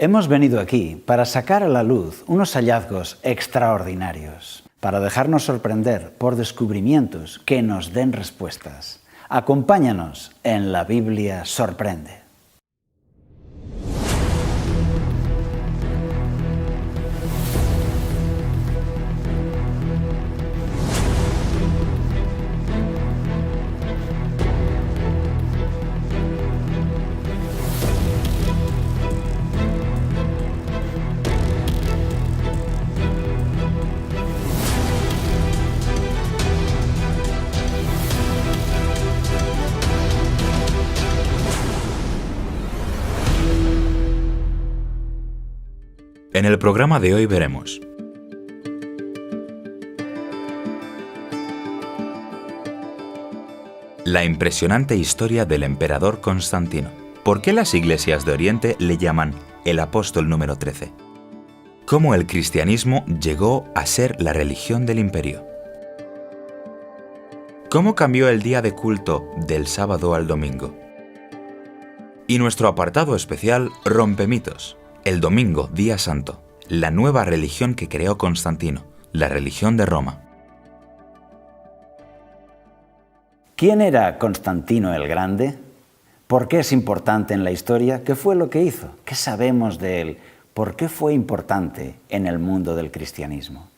Hemos venido aquí para sacar a la luz unos hallazgos extraordinarios, para dejarnos sorprender por descubrimientos que nos den respuestas. Acompáñanos en La Biblia Sorprende. En el programa de hoy veremos: la impresionante historia del emperador Constantino. ¿Por qué las iglesias de Oriente le llaman el apóstol número 13? ¿Cómo el cristianismo llegó a ser la religión del imperio? ¿Cómo cambió el día de culto del sábado al domingo? Y nuestro apartado especial Rompe mitos. El domingo, día santo, la nueva religión que creó Constantino, la religión de Roma. ¿Quién era Constantino el Grande? ¿Por qué es importante en la historia? ¿Qué fue lo que hizo? ¿Qué sabemos de él? ¿Por qué fue importante en el mundo del cristianismo?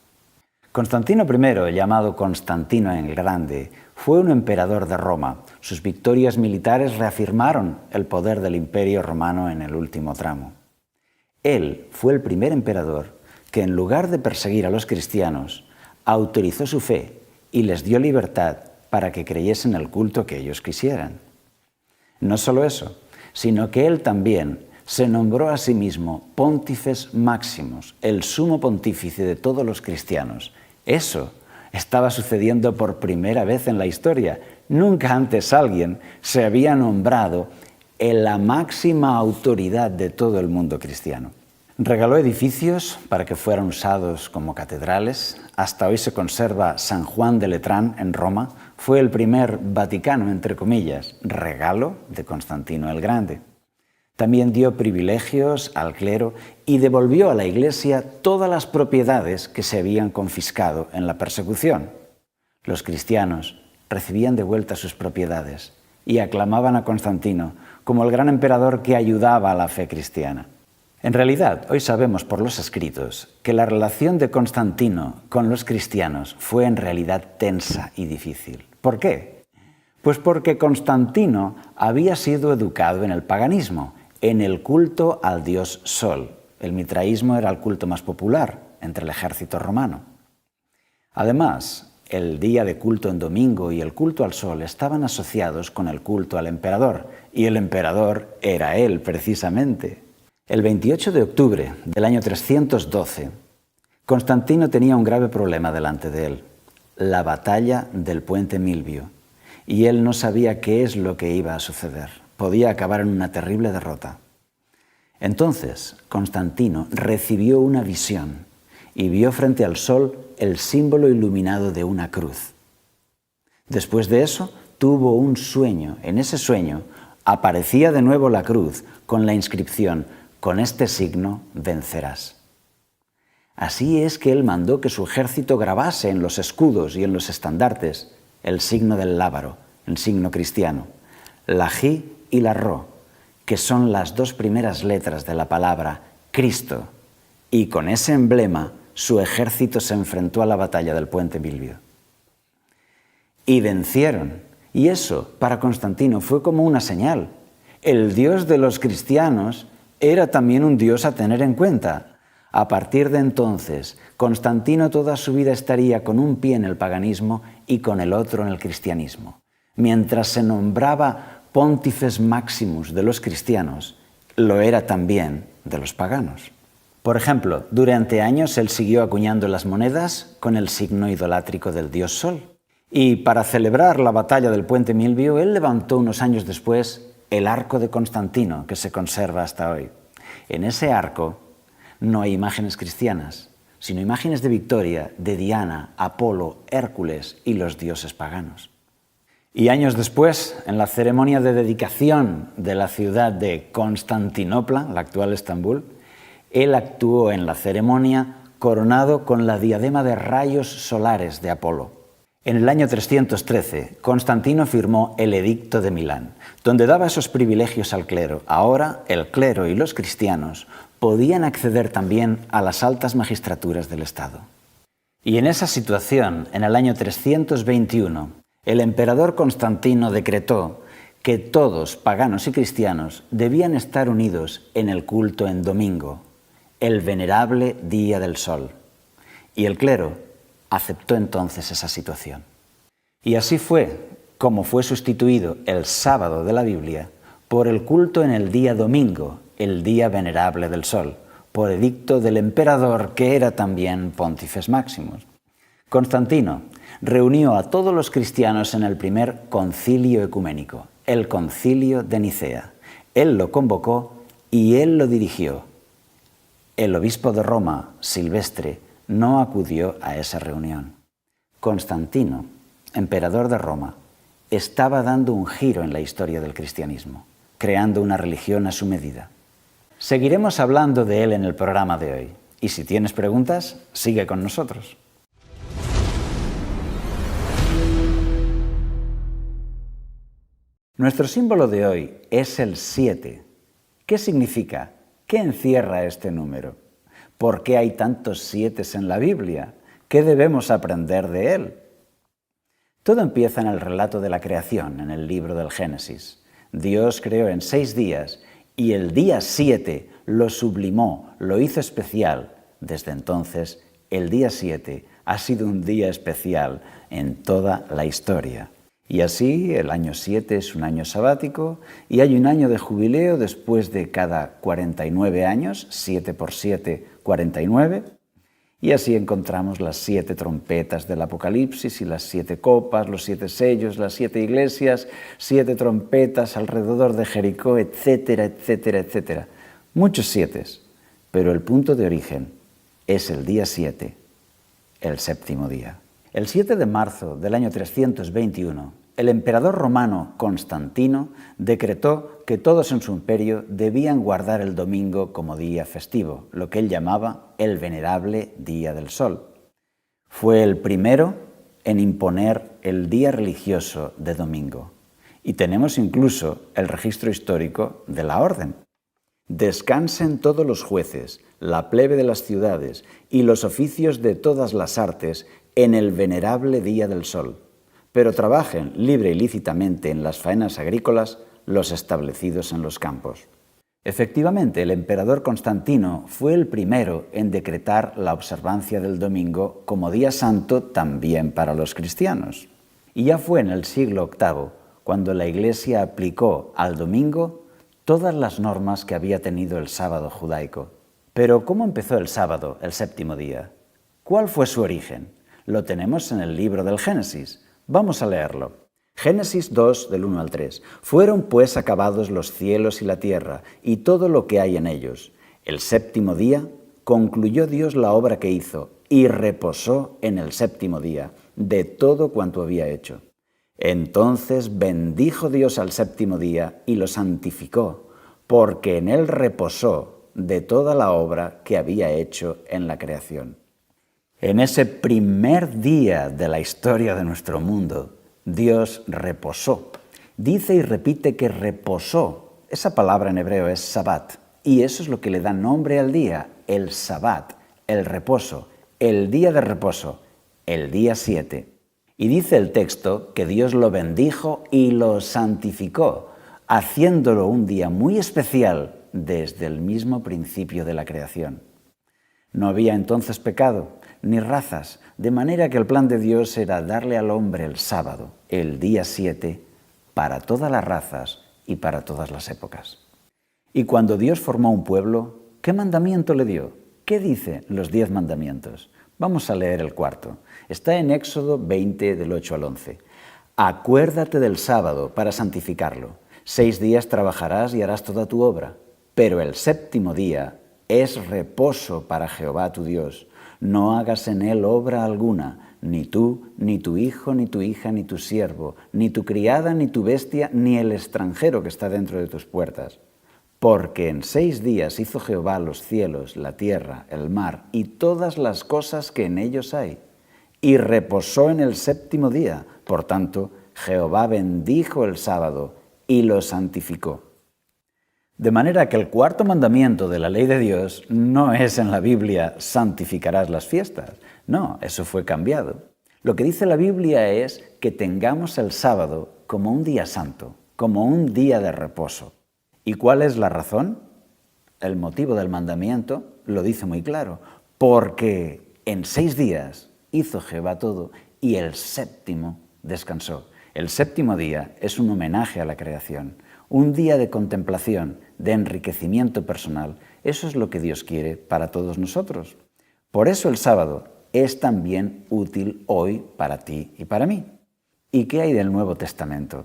Constantino I, llamado Constantino el Grande, fue un emperador de Roma. Sus victorias militares reafirmaron el poder del imperio romano en el último tramo. Él fue el primer emperador que, en lugar de perseguir a los cristianos, autorizó su fe y les dio libertad para que creyesen el culto que ellos quisieran. No solo eso, sino que él también se nombró a sí mismo Pontifex Maximus, el sumo pontífice de todos los cristianos. Eso estaba sucediendo por primera vez en la historia. Nunca antes alguien se había nombrado en la máxima autoridad de todo el mundo cristiano. Regaló edificios para que fueran usados como catedrales. Hasta hoy se conserva San Juan de Letrán en Roma. Fue el primer Vaticano, entre comillas, regalo de Constantino el Grande. También dio privilegios al clero y devolvió a la Iglesia todas las propiedades que se habían confiscado en la persecución. Los cristianos recibían de vuelta sus propiedades y aclamaban a Constantino como el gran emperador que ayudaba a la fe cristiana. En realidad, hoy sabemos por los escritos que la relación de Constantino con los cristianos fue en realidad tensa y difícil. ¿Por qué? Pues porque Constantino había sido educado en el paganismo, en el culto al dios Sol. El mitraísmo era el culto más popular entre el ejército romano. Además, el día de culto en domingo y el culto al sol estaban asociados con el culto al emperador, y el emperador era él, precisamente. El 28 de octubre del año 312, Constantino tenía un grave problema delante de él, la batalla del puente Milvio, y él no sabía qué es lo que iba a suceder. Podía acabar en una terrible derrota. Entonces, Constantino recibió una visión y vio frente al sol el símbolo iluminado de una cruz. Después de eso, tuvo un sueño. En ese sueño aparecía de nuevo la cruz con la inscripción: con este signo vencerás. Así es que él mandó que su ejército grabase en los escudos y en los estandartes el signo del lábaro, el signo cristiano, la Ji y la Ro, que son las dos primeras letras de la palabra Cristo, y con ese emblema su ejército se enfrentó a la batalla del puente Milvio. Y vencieron, y eso para Constantino fue como una señal. El Dios de los cristianos era también un Dios a tener en cuenta. A partir de entonces, Constantino toda su vida estaría con un pie en el paganismo y con el otro en el cristianismo. Mientras se nombraba Pontifex Maximus de los cristianos, lo era también de los paganos. Por ejemplo, durante años él siguió acuñando las monedas con el signo idolátrico del dios Sol. Y para celebrar la batalla del puente Milvio, él levantó unos años después el arco de Constantino, que se conserva hasta hoy. En ese arco no hay imágenes cristianas, sino imágenes de victoria de Diana, Apolo, Hércules y los dioses paganos. Y años después, en la ceremonia de dedicación de la ciudad de Constantinopla, la actual Estambul, Él actuó en la ceremonia coronado con la diadema de rayos solares de Apolo. En el año 313, Constantino firmó el Edicto de Milán, donde daba esos privilegios al clero. Ahora, el clero y los cristianos podían acceder también a las altas magistraturas del Estado. Y en esa situación, en el año 321, el emperador Constantino decretó que todos, paganos y cristianos, debían estar unidos en el culto en domingo, el venerable día del sol. Y el clero aceptó entonces esa situación. Y así fue como fue sustituido el sábado de la Biblia por el culto en el día domingo, el día venerable del sol, por edicto del emperador que era también Pontifex Maximus. Constantino reunió a todos los cristianos en el primer concilio ecuménico, el concilio de Nicea. Él lo convocó y él lo dirigió. El obispo de Roma, Silvestre, no acudió a esa reunión. Constantino, emperador de Roma, estaba dando un giro en la historia del cristianismo, creando una religión a su medida. Seguiremos hablando de él en el programa de hoy. Y si tienes preguntas, sigue con nosotros. Nuestro símbolo de hoy es el 7. ¿Qué significa? ¿Qué encierra este número? ¿Por qué hay tantos 7 en la Biblia? ¿Qué debemos aprender de él? Todo empieza en el relato de la creación, en el libro del Génesis. Dios creó en 6 días y el día 7 lo sublimó, lo hizo especial. Desde entonces, el día 7 ha sido un día especial en toda la historia. Y así, el año 7 es un año sabático y hay un año de jubileo después de cada 49 años, 7 por 7, 49. Y así encontramos las 7 trompetas del Apocalipsis y las 7 copas, los 7 sellos, las 7 iglesias, 7 trompetas alrededor de Jericó, etcétera, etcétera, etcétera. Muchos 7, pero el punto de origen es el día 7, el séptimo día. El 7 de marzo del año 321, el emperador romano Constantino decretó que todos en su imperio debían guardar el domingo como día festivo, lo que él llamaba el venerable día del sol. Fue el primero en imponer el día religioso de domingo. Y tenemos incluso el registro histórico de la orden. Descansen todos los jueces, la plebe de las ciudades y los oficios de todas las artes en el venerable día del sol, pero trabajen libre y lícitamente en las faenas agrícolas los establecidos en los campos. Efectivamente, el emperador Constantino fue el primero en decretar la observancia del domingo como día santo también para los cristianos. Y ya fue en el siglo VIII cuando la Iglesia aplicó al domingo todas las normas que había tenido el sábado judaico. Pero ¿cómo empezó el sábado, el séptimo día? ¿Cuál fue su origen? Lo tenemos en el libro del Génesis. Vamos a leerlo. Génesis 2, del 1 al 3. Fueron pues acabados los cielos y la tierra, y todo lo que hay en ellos. El séptimo día concluyó Dios la obra que hizo, y reposó en el séptimo día de todo cuanto había hecho. Entonces bendijo Dios al séptimo día y lo santificó, porque en él reposó de toda la obra que había hecho en la creación. En ese primer día de la historia de nuestro mundo, Dios reposó. Dice y repite que reposó. Esa palabra en hebreo es Sabbat. Y eso es lo que le da nombre al día, el Sabbat, el reposo, el día de reposo, el día 7. Y dice el texto que Dios lo bendijo y lo santificó, haciéndolo un día muy especial desde el mismo principio de la creación. No había entonces pecado ni razas, de manera que el plan de Dios era darle al hombre el sábado, el día 7, para todas las razas y para todas las épocas. Y cuando Dios formó un pueblo, ¿qué mandamiento le dio? ¿Qué dicen los 10 mandamientos? Vamos a leer el cuarto. Está en Éxodo 20, del 8 al 11. Acuérdate del sábado para santificarlo. 6 días trabajarás y harás toda tu obra, pero el séptimo día es reposo para Jehová tu Dios. No hagas en él obra alguna, ni tú, ni tu hijo, ni tu hija, ni tu siervo, ni tu criada, ni tu bestia, ni el extranjero que está dentro de tus puertas. Porque en 6 días hizo Jehová los cielos, la tierra, el mar y todas las cosas que en ellos hay, y reposó en el 7º día. Por tanto, Jehová bendijo el sábado y lo santificó. De manera que el 4.º mandamiento de la ley de Dios no es en la Biblia, santificarás las fiestas. No, eso fue cambiado. Lo que dice la Biblia es que tengamos el sábado como un día santo, como un día de reposo. ¿Y cuál es la razón? El motivo del mandamiento lo dice muy claro. Porque en 6 días hizo Jehová todo y el 7º descansó. El 7º día es un homenaje a la creación, un día de contemplación, de enriquecimiento personal. Eso es lo que Dios quiere para todos nosotros. Por eso el sábado es también útil hoy para ti y para mí. ¿Y qué hay del Nuevo Testamento?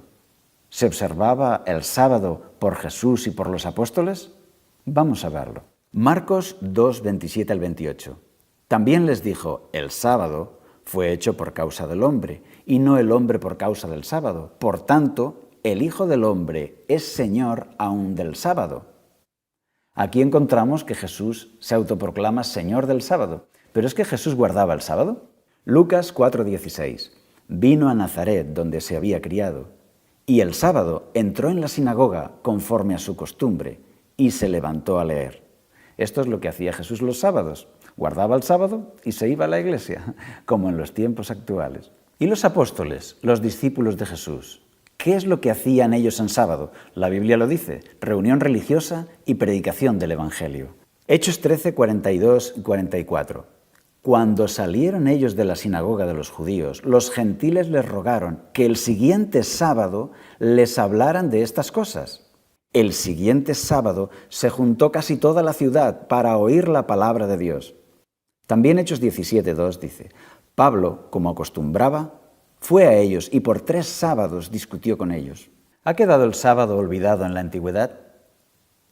¿Se observaba el sábado por Jesús y por los apóstoles? Vamos a verlo. Marcos 2, 27 al 28. También les dijo, el sábado fue hecho por causa del hombre, y no el hombre por causa del sábado. Por tanto, el Hijo del Hombre es Señor aún del sábado. Aquí encontramos que Jesús se autoproclama Señor del sábado. ¿Pero es que Jesús guardaba el sábado? Lucas 4:16. Vino a Nazaret, donde se había criado, y el sábado entró en la sinagoga conforme a su costumbre, y se levantó a leer. Esto es lo que hacía Jesús los sábados. Guardaba el sábado y se iba a la iglesia, como en los tiempos actuales. ¿Y los apóstoles, los discípulos de Jesús? ¿Qué es lo que hacían ellos en sábado? La Biblia lo dice, reunión religiosa y predicación del Evangelio. Hechos 13, 42 y 44. Cuando salieron ellos de la sinagoga de los judíos, los gentiles les rogaron que el siguiente sábado les hablaran de estas cosas. El siguiente sábado se juntó casi toda la ciudad para oír la palabra de Dios. También Hechos 17:2 dice, Pablo, como acostumbraba, fue a ellos y por 3 sábados discutió con ellos. ¿Ha quedado el sábado olvidado en la antigüedad?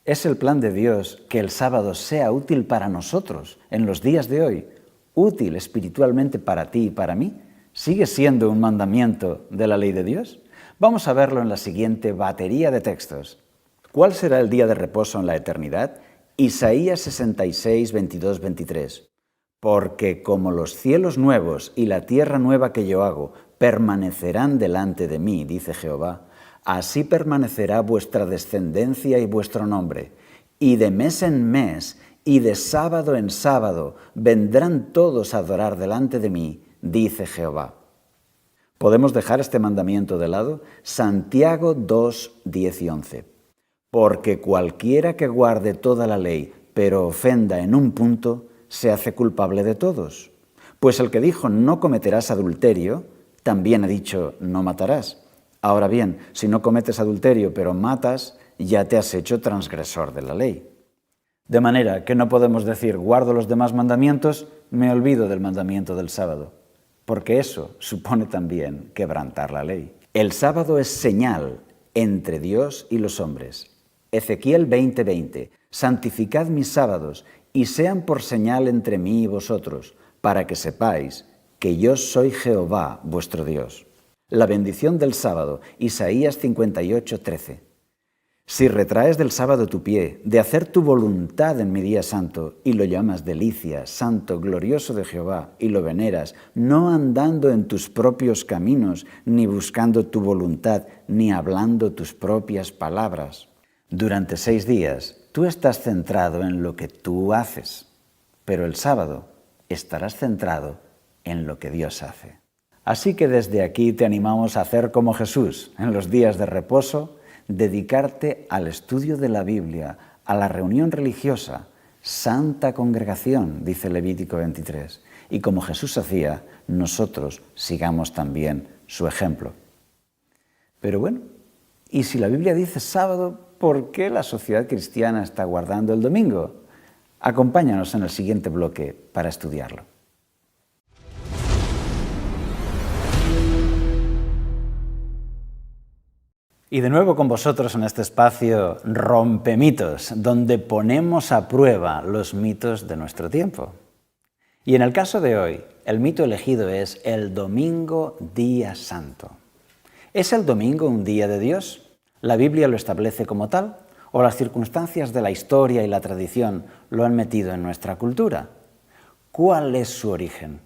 Es el plan de Dios que el sábado sea útil para nosotros en los días de hoy, útil espiritualmente para ti y para mí. ¿Sigue siendo un mandamiento de la ley de Dios? Vamos a verlo en la siguiente batería de textos. ¿Cuál será el día de reposo en la eternidad? Isaías 66, 22, 23. Porque como los cielos nuevos y la tierra nueva que yo hago permanecerán delante de mí, dice Jehová, así permanecerá vuestra descendencia y vuestro nombre, y de mes en mes y de sábado en sábado vendrán todos a adorar delante de mí, dice Jehová. ¿Podemos dejar este mandamiento de lado? Santiago 2, 10 y 11. Porque cualquiera que guarde toda la ley, pero ofenda en un punto, se hace culpable de todos. Pues el que dijo no cometerás adulterio, también ha dicho no matarás. Ahora bien, si no cometes adulterio pero matas, ya te has hecho transgresor de la ley. De manera que no podemos decir guardo los demás mandamientos, me olvido del mandamiento del sábado, porque eso supone también quebrantar la ley. El sábado es señal entre Dios y los hombres. Ezequiel 20:20. Santificad mis sábados y sean por señal entre mí y vosotros, para que sepáis que yo soy Jehová vuestro Dios. La bendición del sábado, Isaías 58:13. Si retraes del sábado tu pie, de hacer tu voluntad en mi día santo, y lo llamas delicia, santo, glorioso de Jehová, y lo veneras, no andando en tus propios caminos, ni buscando tu voluntad, ni hablando tus propias palabras. Durante 6 días, tú estás centrado en lo que tú haces, pero el sábado estarás centrado en lo que Dios hace. Así que desde aquí te animamos a hacer como Jesús en los días de reposo, dedicarte al estudio de la Biblia, a la reunión religiosa, santa congregación, dice Levítico 23. Y como Jesús hacía, nosotros sigamos también su ejemplo. Pero bueno, ¿y si la Biblia dice sábado, por qué la sociedad cristiana está guardando el domingo? Acompáñanos en el siguiente bloque para estudiarlo. Y de nuevo con vosotros en este espacio Rompemitos, donde ponemos a prueba los mitos de nuestro tiempo. Y en el caso de hoy, el mito elegido es el domingo día santo. ¿Es el domingo un día de Dios? ¿La Biblia lo establece como tal? ¿O las circunstancias de la historia y la tradición lo han metido en nuestra cultura? ¿Cuál es su origen?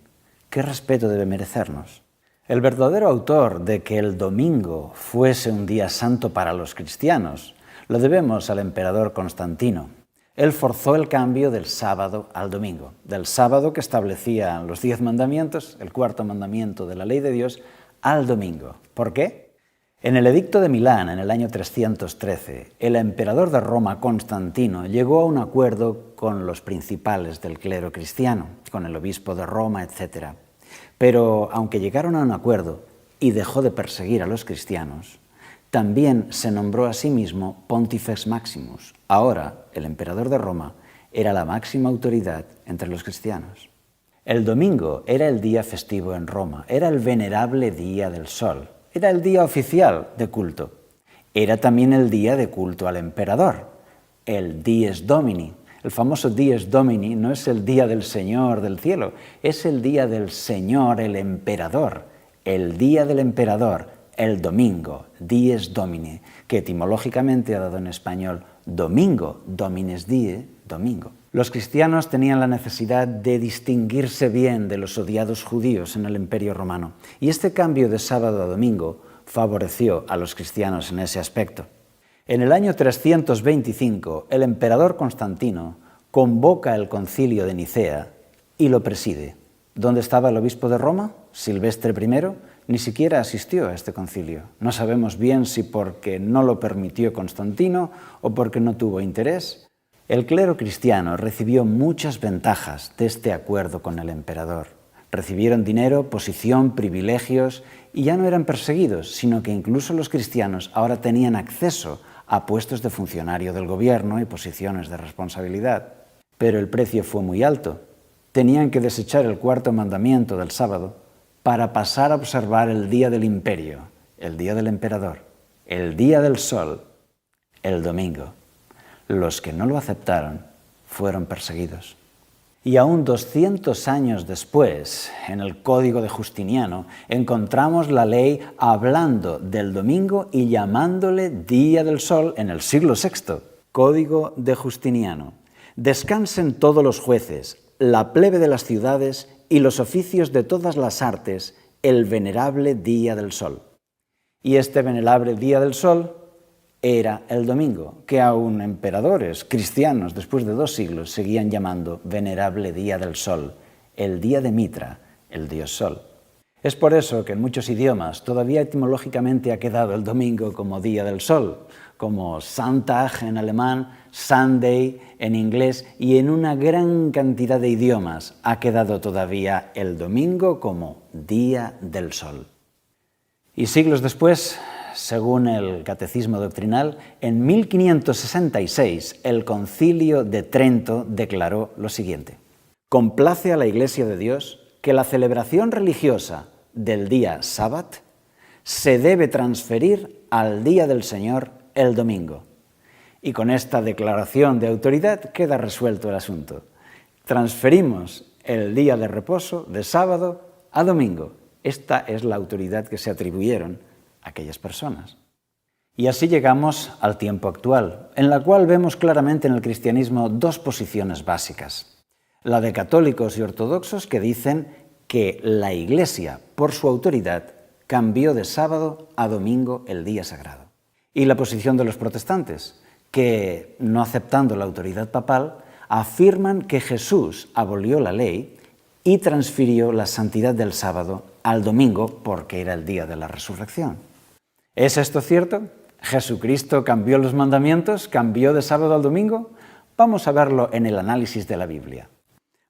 ¿Qué respeto debe merecernos? El verdadero autor de que el domingo fuese un día santo para los cristianos lo debemos al emperador Constantino. Él forzó el cambio del sábado al domingo, del sábado que establecía los 10 mandamientos, el 4º mandamiento de la ley de Dios, al domingo. ¿Por qué? En el Edicto de Milán, en el año 313, el emperador de Roma, Constantino, llegó a un acuerdo con los principales del clero cristiano, con el obispo de Roma, etc. Pero, aunque llegaron a un acuerdo y dejó de perseguir a los cristianos, también se nombró a sí mismo Pontifex Maximus. Ahora, el emperador de Roma era la máxima autoridad entre los cristianos. El domingo era el día festivo en Roma, era el venerable día del sol. Era el día oficial de culto. Era también el día de culto al emperador, el Dies Domini. El famoso Dies Domini no es el día del Señor del cielo, es el día del Señor, el emperador. El día del emperador, el domingo, Dies Domini, que etimológicamente ha dado en español domingo, Domines Die, domingo. Los cristianos tenían la necesidad de distinguirse bien de los odiados judíos en el Imperio Romano, y este cambio de sábado a domingo favoreció a los cristianos en ese aspecto. En el año 325, el emperador Constantino convoca el concilio de Nicea y lo preside. ¿Dónde estaba el obispo de Roma? Silvestre I ni siquiera asistió a este concilio. No sabemos bien si porque no lo permitió Constantino o porque no tuvo interés. El clero cristiano recibió muchas ventajas de este acuerdo con el emperador. Recibieron dinero, posición, privilegios y ya no eran perseguidos, sino que incluso los cristianos ahora tenían acceso a puestos de funcionario del gobierno y posiciones de responsabilidad. Pero el precio fue muy alto. Tenían que desechar el 4º mandamiento del sábado para pasar a observar el día del imperio, el día del emperador, el día del sol, el domingo. Los que no lo aceptaron fueron perseguidos. Y aún 200 años después, en el Código de Justiniano, encontramos la ley hablando del domingo y llamándole Día del Sol en el siglo VI. Código de Justiniano. Descansen todos los jueces, la plebe de las ciudades y los oficios de todas las artes, el venerable Día del Sol. Y este venerable Día del Sol era el domingo, que aún emperadores cristianos después de 2 siglos seguían llamando venerable día del sol, el día de Mitra, el dios sol. Es por eso que en muchos idiomas todavía etimológicamente ha quedado el domingo como día del sol, como Sonntag en alemán, Sunday en inglés, y en una gran cantidad de idiomas ha quedado todavía el domingo como día del sol. Y siglos después, según el Catecismo Doctrinal, en 1566 el Concilio de Trento declaró lo siguiente: complace a la Iglesia de Dios que la celebración religiosa del día sábat se debe transferir al día del Señor el domingo. Y con esta declaración de autoridad queda resuelto el asunto. Transferimos el día de reposo de sábado a domingo. Esta es la autoridad que se atribuyeron aquellas personas. Y así llegamos al tiempo actual, en la cual vemos claramente en el cristianismo 2 posiciones básicas. La de católicos y ortodoxos que dicen que la Iglesia, por su autoridad, cambió de sábado a domingo el día sagrado. Y la posición de los protestantes, que, no aceptando la autoridad papal, afirman que Jesús abolió la ley y transfirió la santidad del sábado al domingo porque era el día de la resurrección. ¿Es esto cierto? ¿Jesucristo cambió los mandamientos? ¿Cambió de sábado al domingo? Vamos a verlo en el análisis de la Biblia.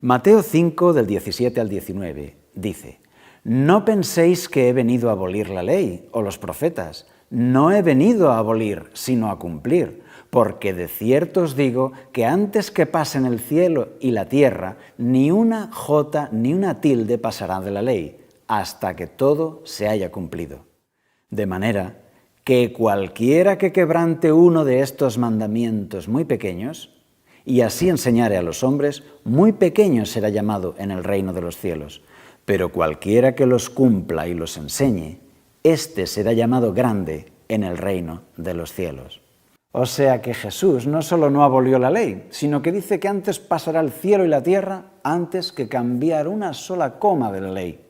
Mateo 5, del 17 al 19, dice: no penséis que he venido a abolir la ley o los profetas. No he venido a abolir, sino a cumplir. Porque de cierto os digo que antes que pasen el cielo y la tierra, ni una jota ni una tilde pasará de la ley, hasta que todo se haya cumplido. De manera que cualquiera que quebrante uno de estos mandamientos muy pequeños, y así enseñare a los hombres, muy pequeño será llamado en el reino de los cielos. Pero cualquiera que los cumpla y los enseñe, éste será llamado grande en el reino de los cielos. O sea que Jesús no solo no abolió la ley, sino que dice que antes pasará el cielo y la tierra antes que cambiar una sola coma de la ley,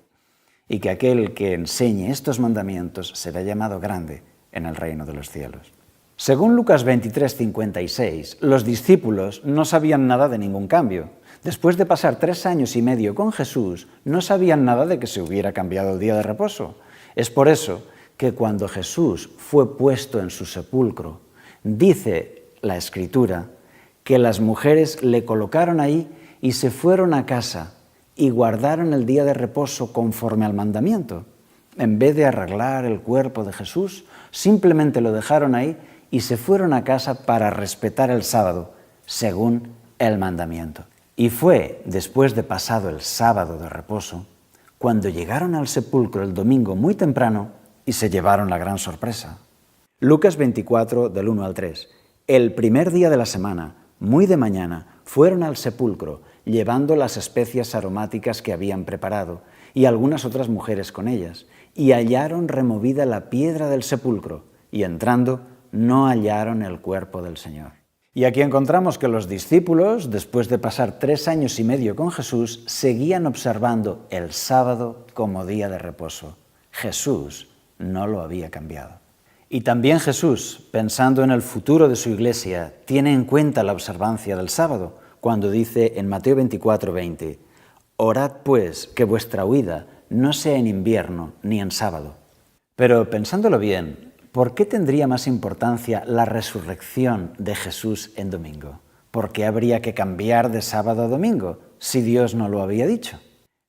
y que aquel que enseñe estos mandamientos será llamado grande en el reino de los cielos. Según Lucas 23:56, los discípulos no sabían nada de ningún cambio. Después de pasar 3 años y medio con Jesús, no sabían nada de que se hubiera cambiado el día de reposo. Es por eso que cuando Jesús fue puesto en su sepulcro, dice la Escritura que las mujeres le colocaron ahí y se fueron a casa y guardaron el día de reposo conforme al mandamiento. En vez de arreglar el cuerpo de Jesús, simplemente lo dejaron ahí y se fueron a casa para respetar el sábado, según el mandamiento. Y fue después de pasado el sábado de reposo, cuando llegaron al sepulcro el domingo muy temprano y se llevaron la gran sorpresa. Lucas 24, del 1 al 3. El primer día de la semana, muy de mañana, fueron al sepulcro, llevando las especias aromáticas que habían preparado, y algunas otras mujeres con ellas, y hallaron removida la piedra del sepulcro, y entrando, no hallaron el cuerpo del Señor. Y aquí encontramos que los discípulos, después de pasar 3 años y medio con Jesús, seguían observando el sábado como día de reposo. Jesús no lo había cambiado. Y también Jesús, pensando en el futuro de su iglesia, tiene en cuenta la observancia del sábado, cuando dice en Mateo 24:20, «Orad pues que vuestra huida no sea en invierno ni en sábado». Pero pensándolo bien, ¿por qué tendría más importancia la resurrección de Jesús en domingo? ¿Por qué habría que cambiar de sábado a domingo si Dios no lo había dicho?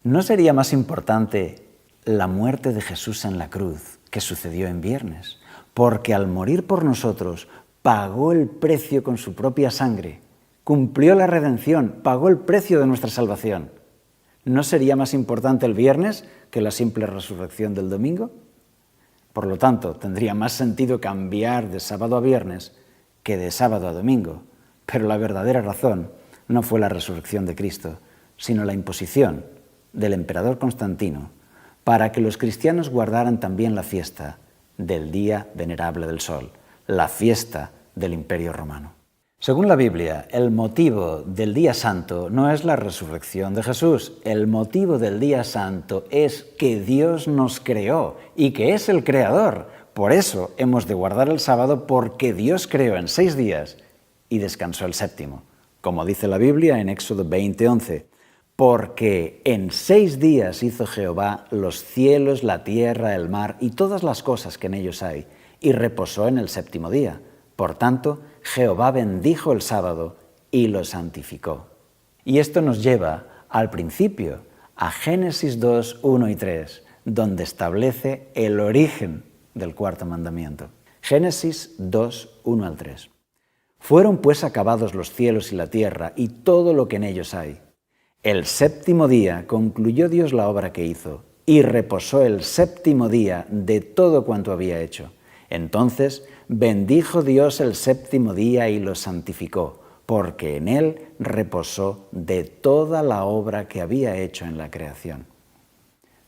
¿No sería más importante la muerte de Jesús en la cruz que sucedió en viernes? Porque al morir por nosotros pagó el precio con su propia sangre, cumplió la redención, pagó el precio de nuestra salvación. ¿No sería más importante el viernes que la simple resurrección del domingo? Por lo tanto, tendría más sentido cambiar de sábado a viernes que de sábado a domingo. Pero la verdadera razón no fue la resurrección de Cristo, sino la imposición del emperador Constantino para que los cristianos guardaran también la fiesta del Día Venerable del Sol, la fiesta del Imperio Romano. Según la Biblia, el motivo del Día Santo no es la resurrección de Jesús. El motivo del Día Santo es que Dios nos creó y que es el Creador. Por eso hemos de guardar el sábado, porque Dios creó en 6 días y descansó el séptimo. Como dice la Biblia en Éxodo 20:11, porque en 6 días hizo Jehová los cielos, la tierra, el mar y todas las cosas que en ellos hay, y reposó en el séptimo día. Por tanto, Jehová bendijo el sábado y lo santificó. Y esto nos lleva al principio, a Génesis 2, 1 y 3, donde establece el origen del cuarto mandamiento. Génesis 2, 1 al 3. Fueron pues acabados los cielos y la tierra y todo lo que en ellos hay. El séptimo día concluyó Dios la obra que hizo y reposó el séptimo día de todo cuanto había hecho. Entonces bendijo Dios el séptimo día y lo santificó, porque en él reposó de toda la obra que había hecho en la creación.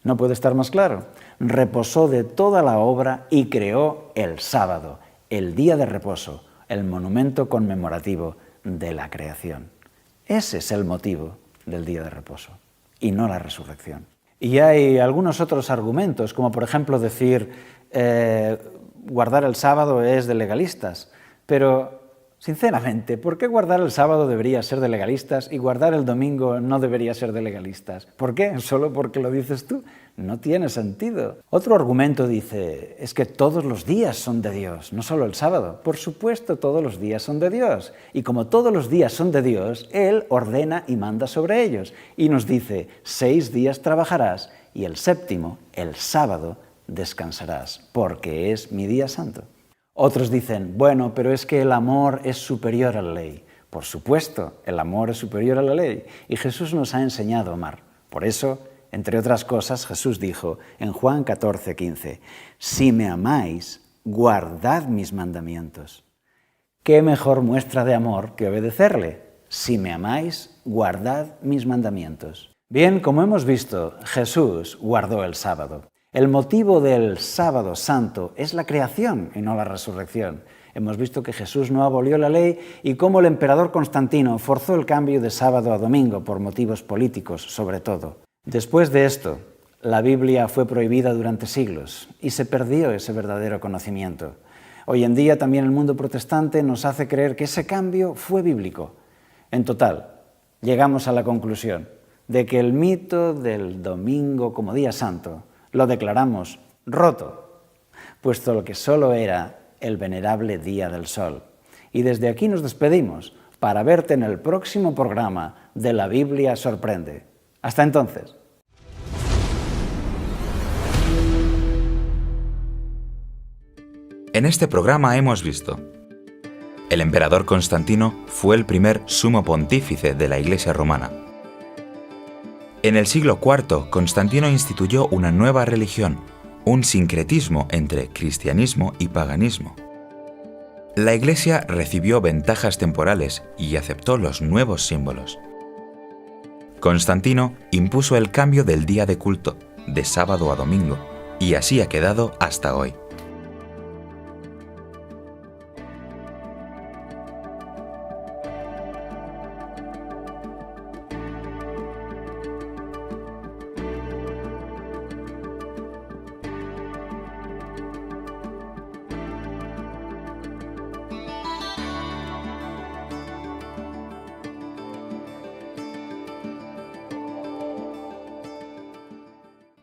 ¿No puede estar más claro? Reposó de toda la obra y creó el sábado, el día de reposo, el monumento conmemorativo de la creación. Ese es el motivo del día de reposo y no la resurrección. Y hay algunos otros argumentos, como por ejemplo decir guardar el sábado es de legalistas, pero sinceramente, ¿por qué guardar el sábado debería ser de legalistas y guardar el domingo no debería ser de legalistas? ¿Por qué? ¿Solo porque lo dices tú? No tiene sentido. Otro argumento dice, es que todos los días son de Dios, no solo el sábado. Por supuesto, todos los días son de Dios. Y como todos los días son de Dios, Él ordena y manda sobre ellos. Y nos dice, 6 días trabajarás y el séptimo, el sábado, descansarás, porque es mi día santo. Otros dicen, bueno, pero es que el amor es superior a la ley. Por supuesto, el amor es superior a la ley y Jesús nos ha enseñado a amar. Por eso, entre otras cosas, Jesús dijo en Juan 14:15, si me amáis, guardad mis mandamientos. ¿Qué mejor muestra de amor que obedecerle? Si me amáis, guardad mis mandamientos. Bien, como hemos visto, Jesús guardó el sábado. El motivo del sábado santo es la creación y no la resurrección. Hemos visto que Jesús no abolió la ley y cómo el emperador Constantino forzó el cambio de sábado a domingo por motivos políticos, sobre todo. Después de esto, la Biblia fue prohibida durante siglos y se perdió ese verdadero conocimiento. Hoy en día también el mundo protestante nos hace creer que ese cambio fue bíblico. En total, llegamos a la conclusión de que el mito del domingo como día santo lo declaramos roto, puesto que solo era el venerable Día del Sol. Y desde aquí nos despedimos para verte en el próximo programa de La Biblia Sorprende. Hasta entonces. En este programa hemos visto: el emperador Constantino fue el primer sumo pontífice de la Iglesia romana. En el siglo IV, Constantino instituyó una nueva religión, un sincretismo entre cristianismo y paganismo. La Iglesia recibió ventajas temporales y aceptó los nuevos símbolos. Constantino impuso el cambio del día de culto, de sábado a domingo, y así ha quedado hasta hoy.